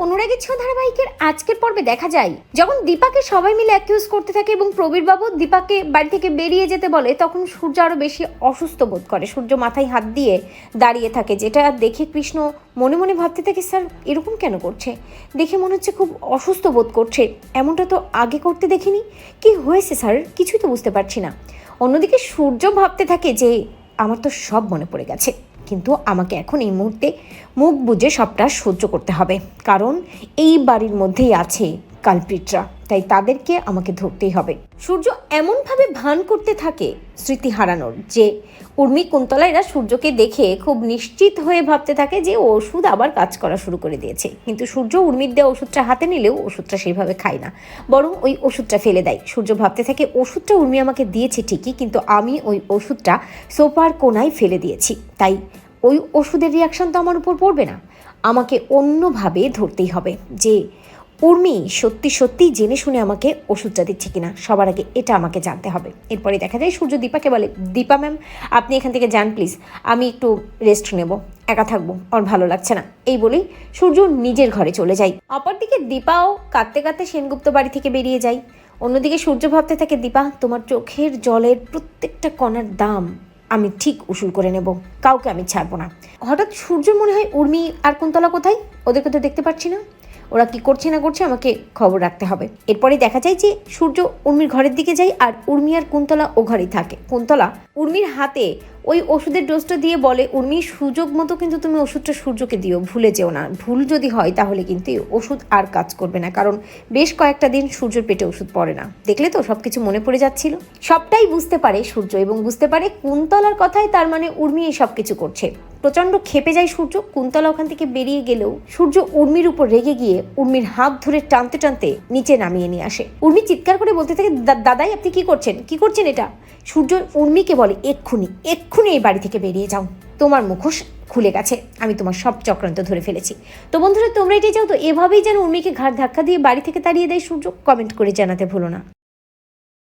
অনুরাগের ছোঁয়া ধারাবাহিকের আজকের পর্বে দেখা যায় যখন দীপাকে সবাই মিলে অ্যাকিউজ করতে থাকে এবং প্রবীর বাবু দীপাকে বাড়ি থেকে বেরিয়ে যেতে বলে, তখন সূর্য আরো বেশি অসুস্থ বোধ করে। সূর্য মাথায় হাত দিয়ে দাঁড়িয়ে থাকে, যেটা দেখে কৃষ্ণ মনে মনে ভাবতে থাকে, স্যার এরকম কেন করছে? দেখে মনে হচ্ছে খুব অসুস্থ বোধ করছে, এমনটা তো আগে করতে দেখিনি। কি হয়েছে স্যার? কিছুই তো বুঝতে পারছি না। অন্যদিকে সূর্য ভাবতে থাকে যে আমার তো সব মনে পড়ে গেছে, কিন্তু আমাকে এখন এই মুহূর্তে মুখ বুজে সবটা সহ্য করতে হবে, কারণ এই বাড়ির মধ্যেই আছে কালপ্রিটরা, তাই তাদেরকে আমাকে ধরতেই হবে। সূর্য এমনভাবে ভান করতে থাকে স্মৃতি হারানোর যে উর্মি কুন্তলা এরা সূর্যকে দেখে খুব নিশ্চিত হয়ে ভাবতে থাকে যে ওষুধ আবার কাজ করা শুরু করে দিয়েছে। কিন্তু সূর্য উর্মির দেওয়া ওষুধটা হাতে নিলেও ওষুধটা সেইভাবে খায় না, বরং ওই ওষুধটা ফেলে দেয়। সূর্য ভাবতে থাকে ওষুধটা উর্মি আমাকে দিয়েছে ঠিকই, কিন্তু আমি ওই ওষুধটা সোফার কোনায় ফেলে দিয়েছি, তাই ওই ওষুধের রিয়াকশন তো আমার উপর পড়বে না। আমাকে অন্যভাবে ধরতেই হবে যে উর্মি সত্যি সত্যি জেনে শুনে আমাকে ওষুধটা দিচ্ছে কিনা, সবার আগে এটা আমাকে জানতে হবে। এরপরে দেখা যায় সূর্য দীপাকে বলে, দীপা ম্যাম আপনি এখান থেকে যান প্লিজ, আমি একটু রেস্ট নেব, একা থাকবো, আমার ভালো লাগছে না। এই বলেই সূর্য নিজের ঘরে চলে যায়। অপরদিকে দীপাও কাঁদতে কাঁদতে সেনগুপ্ত বাড়ি থেকে বেরিয়ে যায়। অন্যদিকে সূর্য ভাবতে থাকে, দীপা তোমার চোখের জলের প্রত্যেকটা কণার দাম আমি ঠিক উসুল করে নেব, কাউকে আমি ছাড়বো না। হঠাৎ সূর্যর মনে হয় উর্মি আর কুন্তলা কোথায়, ওদেরকে তো দেখতে পাচ্ছি না, ওরা কি করছে না করছে আমাকে খবর রাখতে হবে। এরপরে দেখা যায় যে সূর্য উর্মির ঘরের দিকে যায় আর উর্মি আর কুন্তলা ও ঘরেই থাকে। কুন্তলা উর্মির হাতে ওই ওষুধের ডোজটা দিয়ে বলে, উর্মি সুযোগ মতো কিন্তু তুমি ওষুধটা সূর্যকে দিও, ভুলে যেও না, ভুল যদি হয় তাহলে কিন্তু ওষুধ আর কাজ করবে না, কারণ বেশ কয়েকটা দিন সূর্যের পেটে ওষুধ পড়ে না। দেখলে তো সব কিছু মনে পড়ে যাচ্ছিল। সবটাই বুঝতে পারে সূর্য এবং বুঝতে পারে কুন্তলার কথায় তার মানে উর্মি এই সব কিছু করছে। প্রচণ্ড ক্ষেপে যায় সূর্য। কুন্তলা ওখান থেকে বেরিয়ে গেলেও সূর্য উর্মির উপর রেগে গিয়ে উর্মির হাত ধরে টানতে টানতে নিচে নামিয়ে নিয়ে আসে। উর্মি চিৎকার করে বলতে থাকে, দাদাই আপনি কি করছেন, কি করছেন এটা? সূর্য উর্মিকে বলে, এক্ষুনি এই বাড়ি থেকে বেরিয়ে যাও, তোমার মুখোশ খুলে গেছে, আমি তোমার সব চক্রান্ত ধরে ফেলেছি। তো বন্ধুরা তোমরা এটাই চাও তো এভাবেই যেন উর্মিকে ঘাড় ধাক্কা দিয়ে বাড়ি থেকে তাড়িয়ে দেয় সূর্য? কমেন্ট করে জানাতে ভুলো না।